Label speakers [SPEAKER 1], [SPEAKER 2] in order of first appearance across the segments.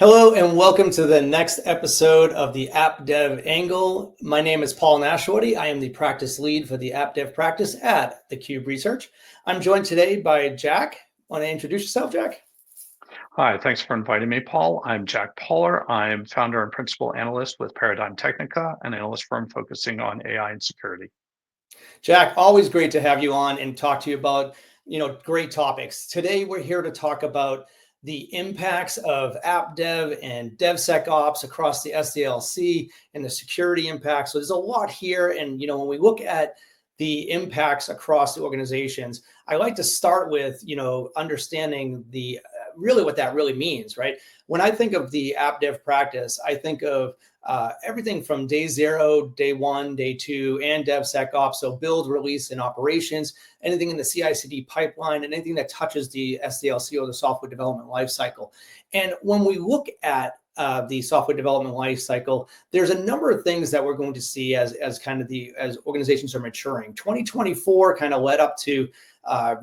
[SPEAKER 1] Hello and welcome to the next episode of the AppDevANGLE. My name is Paul Nashawaty. I am the practice lead for the AppDev practice at theCUBE Research. I'm joined today by Jack. Want to introduce yourself, Jack?
[SPEAKER 2] Hi, thanks for inviting me, Paul. I'm Jack Poller. I'm founder and principal analyst with Paradigm Technica, an analyst firm focusing on AI and security.
[SPEAKER 1] Jack, always great to have you on and talk to you about, great topics. Today, we're here to talk about the impacts of AppDev and DevSecOps across the SDLC and the security impacts. So there's a lot here. And, when we look at the impacts across the organizations, I like to start with, understanding the really what that really means, right? When I think of the AppDev practice, I think of everything from day zero, day one, day two, and DevSecOps. So build, release, and operations, anything in the CI/CD pipeline, and anything that touches the SDLC or the software development lifecycle. And when we look at the software development lifecycle, there's a number of things that we're going to see as organizations are maturing. 2024 kind of led up to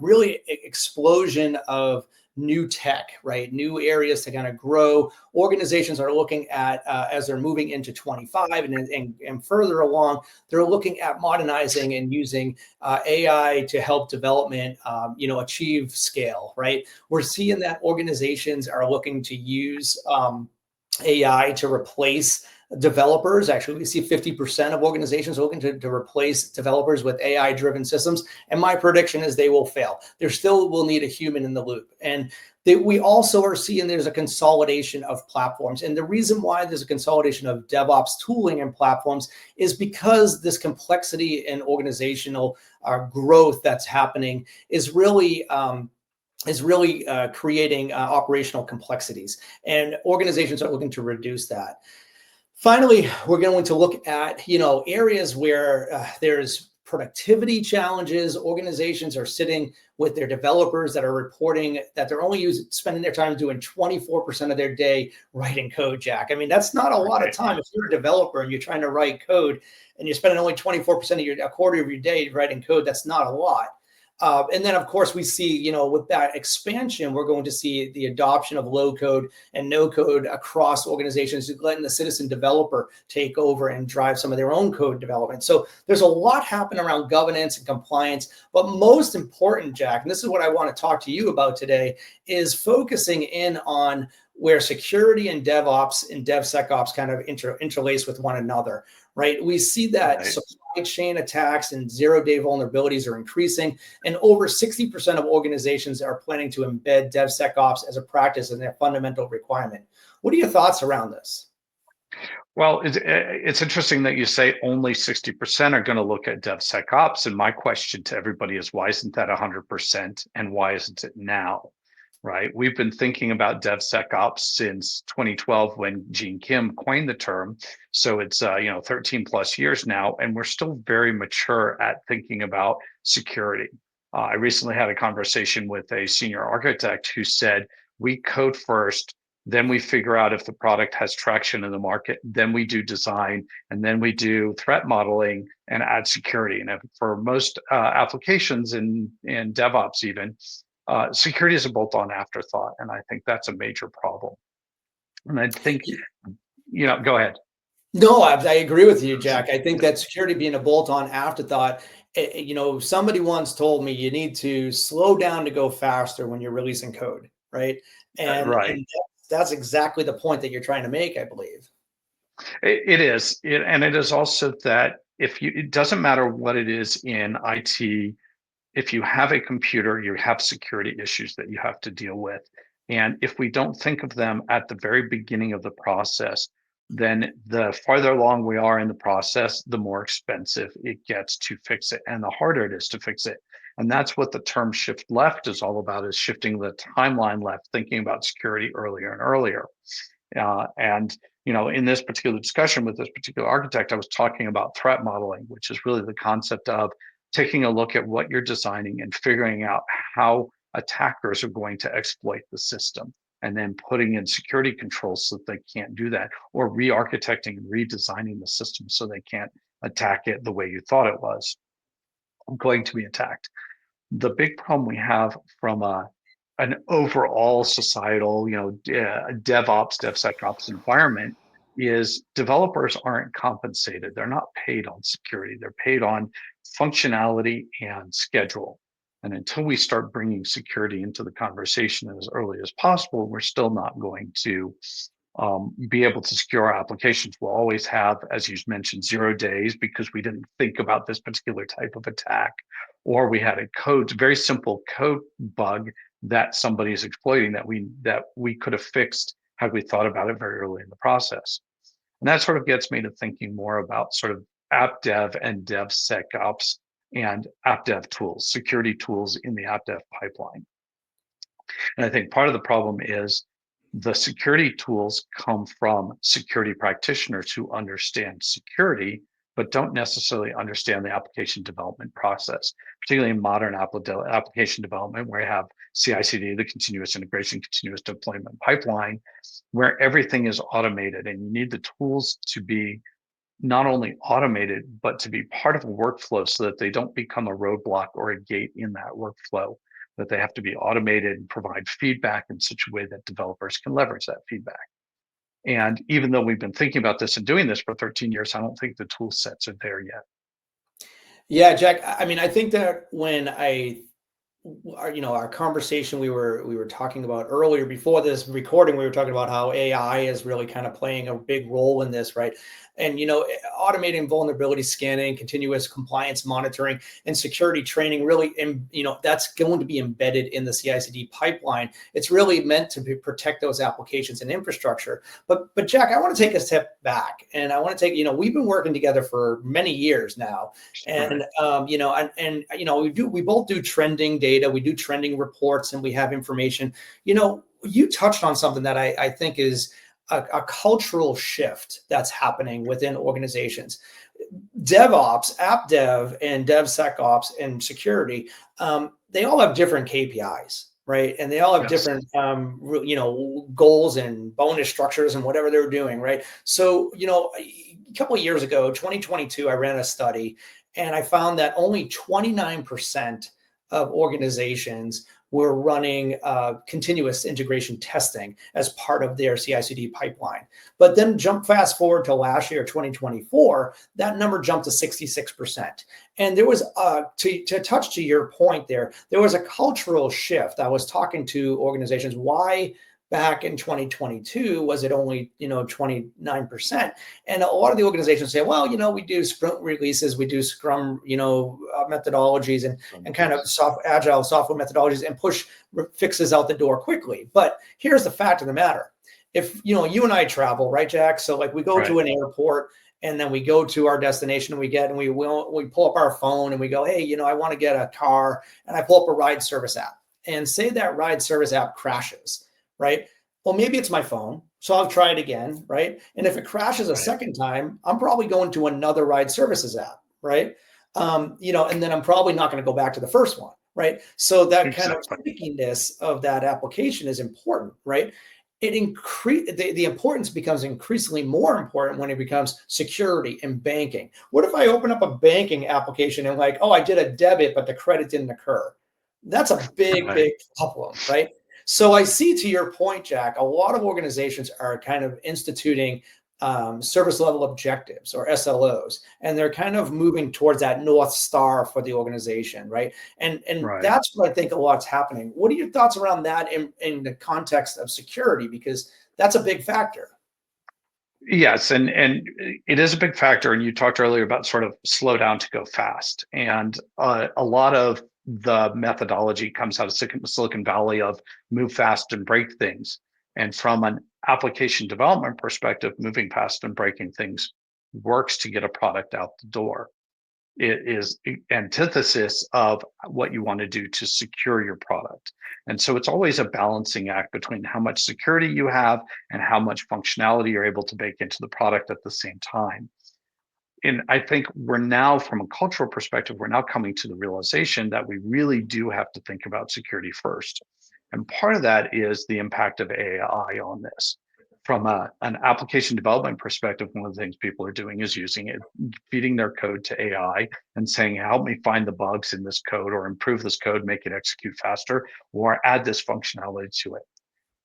[SPEAKER 1] really explosion of new tech, right? New areas to kind of grow. Organizations are looking at, as they're moving into 25 and further along, they're looking at modernizing and using AI to help development, achieve scale, right? We're seeing that organizations are looking to use AI to replace developers. Actually, we see 50% of organizations looking to replace developers with AI-driven systems. And my prediction is they will fail. There still will need a human in the loop. And we also are seeing there's a consolidation of platforms. And the reason why there's a consolidation of DevOps tooling and platforms is because this complexity and organizational growth that's happening is really creating operational complexities, and organizations are looking to reduce that. Finally, we're going to look at areas where there's productivity challenges. Organizations are sitting with their developers that are reporting that they're only spending their time doing 24% of their day writing code, Jack. I mean, that's not a lot of time. If you're a developer and you're trying to write code and you're spending only 24% of a quarter of your day writing code, that's not a lot. And then, of course, we see, with that expansion, we're going to see the adoption of low code and no code across organizations, letting the citizen developer take over and drive some of their own code development. So there's a lot happening around governance and compliance. But most important, Jack, and this is what I want to talk to you about today, is focusing in on where security and DevOps and DevSecOps kind of interlace with one another, right? We see that supply chain attacks and zero-day vulnerabilities are increasing, and over 60% of organizations are planning to embed DevSecOps as a practice and their fundamental requirement. What are your thoughts around this?
[SPEAKER 2] Well, it's interesting that you say only 60% are going to look at DevSecOps. And my question to everybody is, why isn't that 100%? And why isn't it now? Right? We've been thinking about DevSecOps since 2012 when Gene Kim coined the term. So it's 13 plus years now, and we're still very mature at thinking about security. I recently had a conversation with a senior architect who said, we code first, then we figure out if the product has traction in the market, then we do design, and then we do threat modeling and add security. And for most applications in DevOps even, security is a bolt-on afterthought, and I think that's a major problem. And I think, go ahead.
[SPEAKER 1] No, I agree with you, Jack. I think that security being a bolt-on afterthought, somebody once told me you need to slow down to go faster when you're releasing code, right? And that's exactly the point that you're trying to make, I believe.
[SPEAKER 2] It is, and it is also that it doesn't matter what it is in IT. If you have a computer, you have security issues that you have to deal with. And if we don't think of them at the very beginning of the process, then the farther along we are in the process, the more expensive it gets to fix it and the harder it is to fix it. And that's what the term shift left is all about, is shifting the timeline left, thinking about security earlier and earlier. In this particular discussion with this particular architect, I was talking about threat modeling, which is really the concept of taking a look at what you're designing and figuring out how attackers are going to exploit the system, and then putting in security controls so that they can't do that, or re-architecting and redesigning the system so they can't attack it the way you thought it was going to be attacked. The big problem we have from a an overall societal, DevOps, DevSecOps environment is developers aren't compensated. They're not paid on security. They're paid on functionality and schedule. And until we start bringing security into the conversation as early as possible, we're still not going to be able to secure our applications. We'll always have, as you mentioned, 0 days because we didn't think about this particular type of attack, or we had a very simple code bug that somebody is exploiting that we could have fixed had we thought about it very early in the process. And that sort of gets me to thinking more about sort of AppDev and DevSecOps and AppDev tools, security tools in the AppDev pipeline. And I think part of the problem is the security tools come from security practitioners who understand security, but don't necessarily understand the application development process, particularly in modern application development, where you have CI/CD, the continuous integration, continuous deployment pipeline, where everything is automated, and you need the tools to be not only automated, but to be part of a workflow so that they don't become a roadblock or a gate in that workflow, that they have to be automated and provide feedback in such a way that developers can leverage that feedback. And even though we've been thinking about this and doing this for 13 years, I don't think the tool sets are there yet.
[SPEAKER 1] Yeah, Jack. I mean, I think that when our conversation we were talking about earlier before this recording, we were talking about how AI is really kind of playing a big role in this, right? And automating vulnerability scanning, continuous compliance monitoring, and security training really, that's going to be embedded in the CI/CD pipeline. It's really meant to protect those applications and infrastructure. But Jack, I want to take a step back, and I want to take, we've been working together for many years now, and we both do trending data, we do trending reports, and we have information. You touched on something that I think is a cultural shift that's happening within organizations. DevOps, AppDev, and DevSecOps and security, they all have different KPIs, right? And they all have different, goals and bonus structures and whatever they're doing, right? So, a couple of years ago, 2022, I ran a study, and I found that only 29% of organizations were running continuous integration testing as part of their CI/CD pipeline. But then fast forward to last year, 2024, that number jumped to 66%. And there was, to touch to your point there was a cultural shift. I was talking to organizations, why back in 2022 was it only 29%? And a lot of the organizations say, well, we do sprint releases, we do Scrum methodologies and kind of agile software methodologies, and push fixes out the door quickly. But here's the fact of the matter: if you and I travel, right, Jack? So like we go to an airport, and then we go to our destination, and we pull up our phone and we go, hey, I want to get a car, and I pull up a ride service app, and say that ride service app crashes. Right? Well, maybe it's my phone, so I'll try it again, right? And if it crashes a second time, I'm probably going to another ride services app, right? And then I'm probably not going to go back to the first one, right? So that kind of stickiness of that application is important, right? The importance becomes increasingly more important when it becomes security and banking. What if I open up a banking application and I did a debit, but the credit didn't occur? That's a big problem, right? So I see, to your point, Jack, a lot of organizations are kind of instituting service level objectives, or SLOs, and they're kind of moving towards that North Star for the organization, right? And that's what I think a lot's happening. What are your thoughts around that in the context of security? Because that's a big factor.
[SPEAKER 2] Yes, and it is a big factor. And you talked earlier about sort of slow down to go fast. And a lot of the methodology comes out of Silicon Valley of move fast and break things. And from an application development perspective, moving fast and breaking things works to get a product out the door. It is antithesis of what you want to do to secure your product. And so it's always a balancing act between how much security you have and how much functionality you're able to bake into the product at the same time. And I think we're now, from a cultural perspective, we're now coming to the realization that we really do have to think about security first. And part of that is the impact of AI on this. from an application development perspective, one of the things people are doing is using it, feeding their code to AI and saying, help me find the bugs in this code or improve this code, make it execute faster, or add this functionality to it.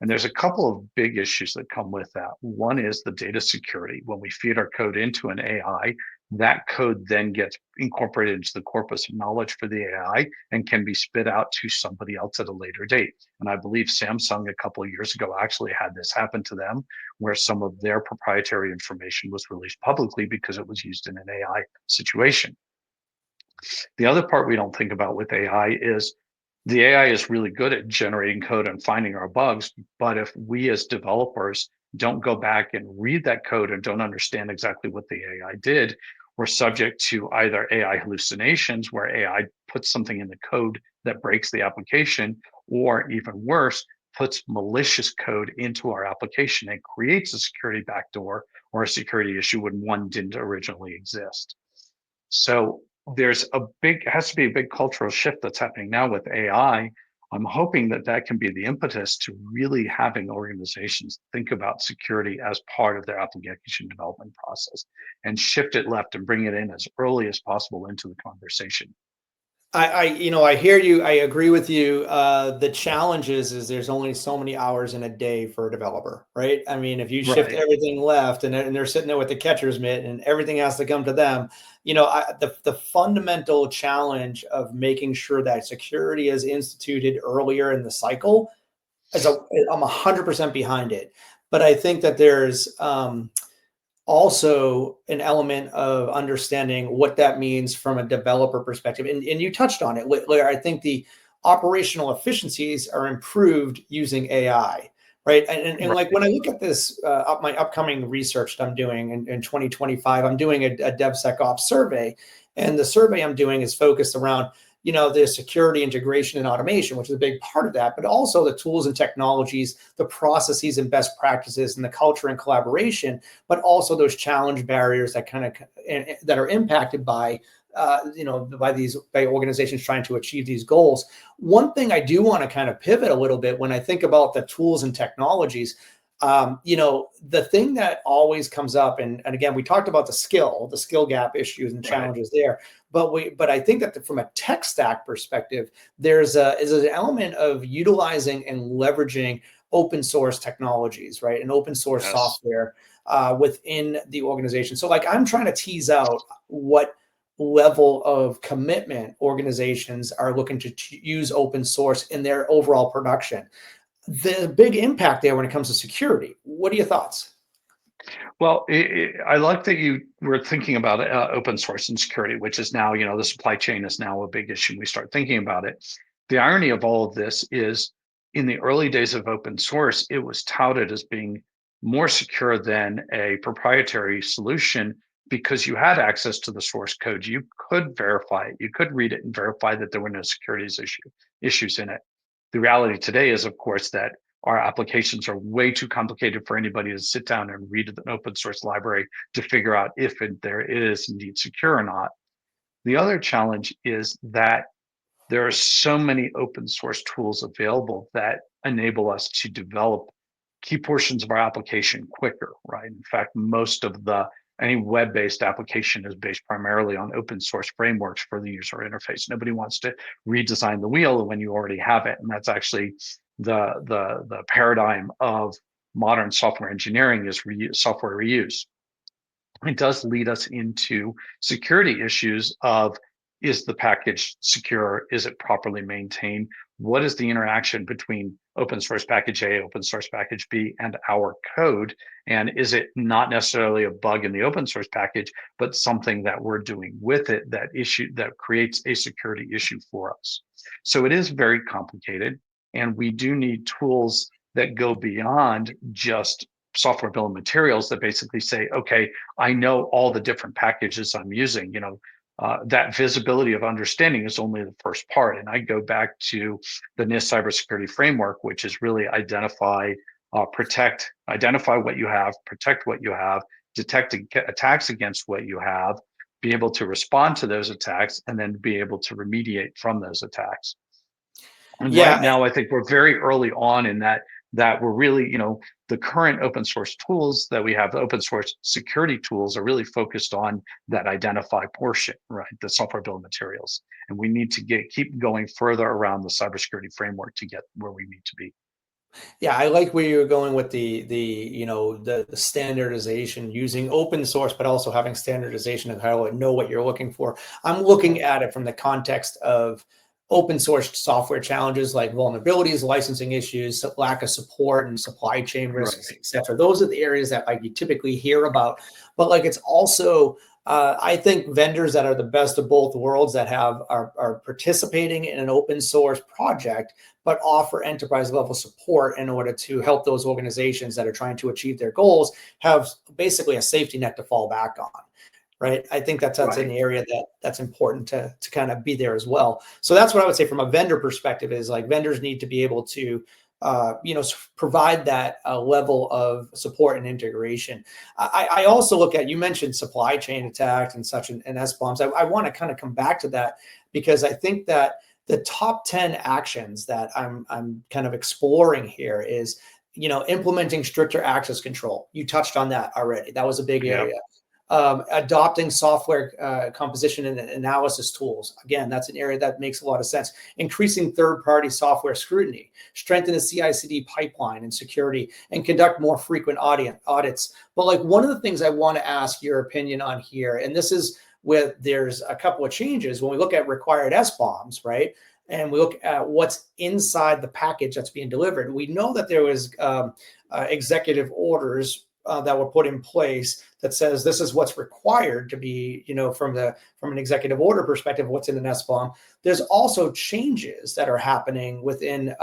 [SPEAKER 2] And there's a couple of big issues that come with that. One is the data security. When we feed our code into an AI, that code then gets incorporated into the corpus of knowledge for the AI and can be spit out to somebody else at a later date. And I believe Samsung a couple of years ago actually had this happen to them, where some of their proprietary information was released publicly because it was used in an AI situation. The other part we don't think about with AI is the AI is really good at generating code and finding our bugs. But if we as developers don't go back and read that code and don't understand exactly what the AI did, we're subject to either AI hallucinations, where AI puts something in the code that breaks the application, or even worse, puts malicious code into our application and creates a security backdoor or a security issue when one didn't originally exist. So there's has to be a big cultural shift that's happening now with AI. I'm hoping that that can be the impetus to really having organizations think about security as part of their application development process and shift it left and bring it in as early as possible into the conversation.
[SPEAKER 1] I hear you. I agree with you. The challenge is there's only so many hours in a day for a developer, right? I mean, if you shift
[SPEAKER 2] Right.
[SPEAKER 1] everything left and they're sitting there with the catcher's mitt and everything has to come to them, the fundamental challenge of making sure that security is instituted earlier in the cycle I'm 100% behind it. But I think that there's also an element of understanding what that means from a developer perspective. And you touched on it, where I think the operational efficiencies are improved using AI, right? And like
[SPEAKER 2] Right.
[SPEAKER 1] when I look at this, my upcoming research that I'm doing in 2025, I'm doing a DevSecOps survey. And the survey I'm doing is focused around the security integration and automation, which is a big part of that, but also the tools and technologies, the processes and best practices, and the culture and collaboration, but also those challenge barriers that that are impacted by by organizations trying to achieve these goals. One thing I do want to kind of pivot a little bit when I think about the tools and technologies. The thing that always comes up, and again, we talked about the skill gap issues and
[SPEAKER 2] Right.
[SPEAKER 1] challenges there, but I think that from a tech stack perspective, is an element of utilizing and leveraging open source technologies, right, and open source
[SPEAKER 2] Yes.
[SPEAKER 1] software within the organization. So, like, I'm trying to tease out what level of commitment organizations are looking to use open source in their overall production. The big impact there when it comes to security. What are your thoughts?
[SPEAKER 2] Well, I like that you were thinking about open source and security, which is now, the supply chain is now a big issue. We start thinking about it. The irony of all of this is in the early days of open source, it was touted as being more secure than a proprietary solution because you had access to the source code. You could verify it. You could read it and verify that there were no issues in it. The reality today is, of course, that our applications are way too complicated for anybody to sit down and read an open source library to figure out if there is indeed secure or not. The other challenge is that there are so many open source tools available that enable us to develop key portions of our application quicker, right? In fact, any web-based application is based primarily on open source frameworks for the user interface. Nobody wants to redesign the wheel when you already have it. And that's actually the paradigm of modern software engineering is software reuse. It does lead us into security issues of, is the package secure? Is it properly maintained? What is the interaction between open source package A, open source package B, and our code? And is it not necessarily a bug in the open source package, but something that we're doing with it that creates a security issue for us? So it is very complicated, and we do need tools that go beyond just software bill of materials that basically say, okay, I know all the different packages I'm using. That visibility of understanding is only the first part. And I go back to the NIST cybersecurity framework, which is really identify what you have, protect what you have, detect attacks against what you have, be able to respond to those attacks, and then be able to remediate from those attacks. And right
[SPEAKER 1] Yeah,
[SPEAKER 2] now, I think we're very early on in that we're really, the current open source tools that we have, the open source security tools, are really focused on that identify portion, right? The software bill of materials. And we need to keep going further around the cybersecurity framework to get where we need to be.
[SPEAKER 1] Yeah, I like where you're going with the standardization using open source, but also having standardization of how to know what you're looking for. I'm looking at it from the context of open source software challenges like vulnerabilities, licensing issues, lack of support, and supply chain risks,
[SPEAKER 2] Right.
[SPEAKER 1] et cetera. Those are the areas that like you typically hear about. But like it's also I think vendors that are the best of both worlds that are participating in an open source project but offer enterprise level support in order to help those organizations that are trying to achieve their goals have basically a safety net to fall back on. Right. I think that's an
[SPEAKER 2] Right.
[SPEAKER 1] area that's important to kind of be there as well. So that's what I would say from a vendor perspective is like vendors need to be able to provide that level of support and integration. I also look at, you mentioned supply chain attacks and such and SBOMs. I want to kind of come back to that because I think that the top 10 actions that I'm kind of exploring here is, implementing stricter access control. You touched on that already. That was a big
[SPEAKER 2] Yeah.
[SPEAKER 1] area. Adopting software composition and analysis tools. Again, that's an area that makes a lot of sense. Increasing third-party software scrutiny, strengthen the CI/CD pipeline and security, and conduct more frequent audits. But like one of the things I want to ask your opinion on here, and this is with there's a couple of changes when we look at required SBOMs, right? And we look at what's inside the package that's being delivered. We know that there was executive orders that were put in place that says this is what's required to be, from an executive order perspective, what's in an SBOM. There's also changes that are happening within,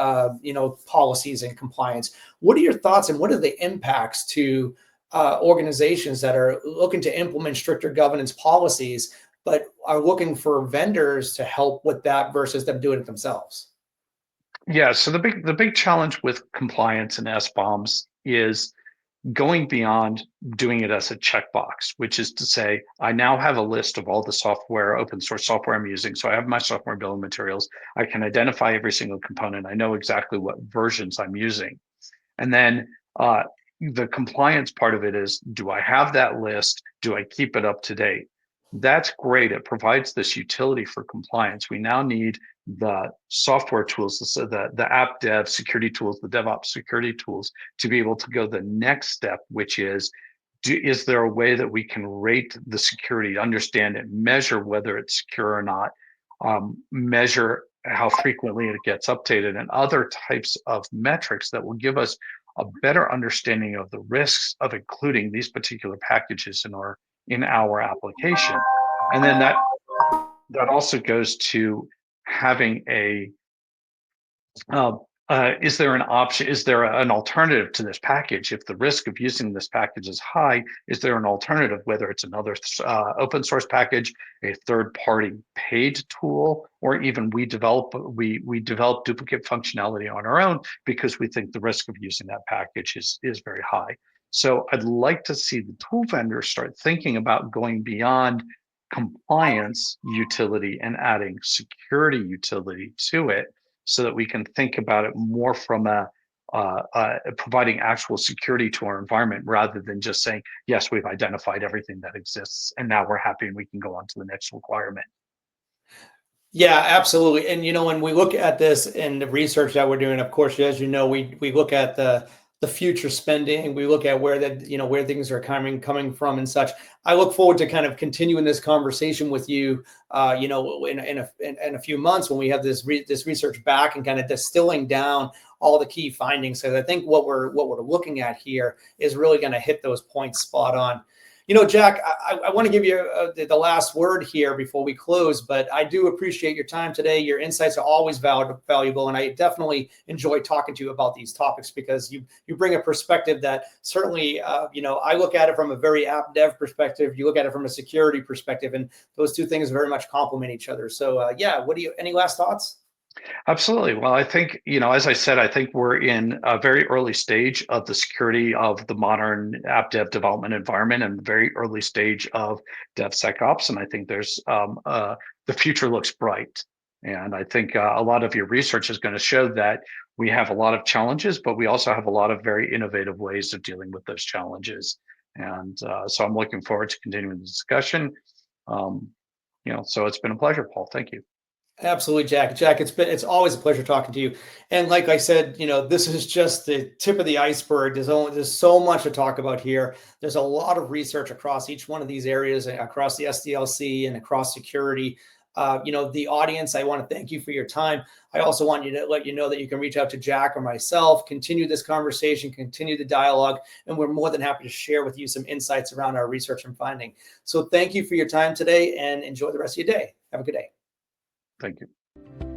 [SPEAKER 1] policies and compliance. What are your thoughts and what are the impacts to organizations that are looking to implement stricter governance policies, but are looking for vendors to help with that versus them doing it themselves?
[SPEAKER 2] Yeah. So the big challenge with compliance and SBOMs is going beyond doing it as a checkbox, which is to say, I now have a list of all the software, open source software I'm using. So I have my software bill of materials. I can identify every single component. I know exactly what versions I'm using. And then the compliance part of it is, do I have that list? Do I keep it up to date? That's great. It provides this utility for compliance. We now need the software tools, the AppDev security tools, the DevOps security tools, to be able to go the next step, which is, is there a way that we can rate the security, understand it, measure whether it's secure or not, measure how frequently it gets updated, and other types of metrics that will give us a better understanding of the risks of including these particular packages in our application. And then that also goes to having a is there an option? Is there an alternative to this package? If the risk of using this package is high, is there an alternative, whether it's another open source package, a third-party paid tool, or even we develop duplicate functionality on our own because we think the risk of using that package is very high. So I'd like to see the tool vendors start thinking about going beyond compliance utility and adding security utility to it, so that we can think about it more from providing actual security to our environment rather than just saying, yes, we've identified everything that exists and now we're happy and we can go on to the next requirement.
[SPEAKER 1] Yeah, absolutely. And when we look at this and the research that we're doing, of course, as you know, we look at the future spending, we look at where things are coming from and such. I look forward to kind of continuing this conversation with you, in a few months when we have this research back and kind of distilling down all the key findings. So I think what we're looking at here is really going to hit those points spot on. Jack, I want to give you the last word here before we close, but I do appreciate your time today. Your insights are always valuable, and I definitely enjoy talking to you about these topics because you bring a perspective that certainly, I look at it from a very app dev perspective. You look at it from a security perspective, and those two things very much complement each other. So, any last thoughts?
[SPEAKER 2] Absolutely. Well, I think, as I said, I think we're in a very early stage of the security of the modern app dev development environment and very early stage of DevSecOps. And I think there's the future looks bright. And I think a lot of your research is going to show that we have a lot of challenges, but we also have a lot of very innovative ways of dealing with those challenges. And so I'm looking forward to continuing the discussion. So it's been a pleasure, Paul. Thank you.
[SPEAKER 1] Absolutely, Jack. Jack, it's always a pleasure talking to you. And like I said, this is just the tip of the iceberg. There's so much to talk about here. There's a lot of research across each one of these areas, across the SDLC and across security. The audience, I want to thank you for your time. I also want you to let you know that you can reach out to Jack or myself, continue this conversation, continue the dialogue, and we're more than happy to share with you some insights around our research and finding. So thank you for your time today and enjoy the rest of your day. Have a good day.
[SPEAKER 2] Thank you.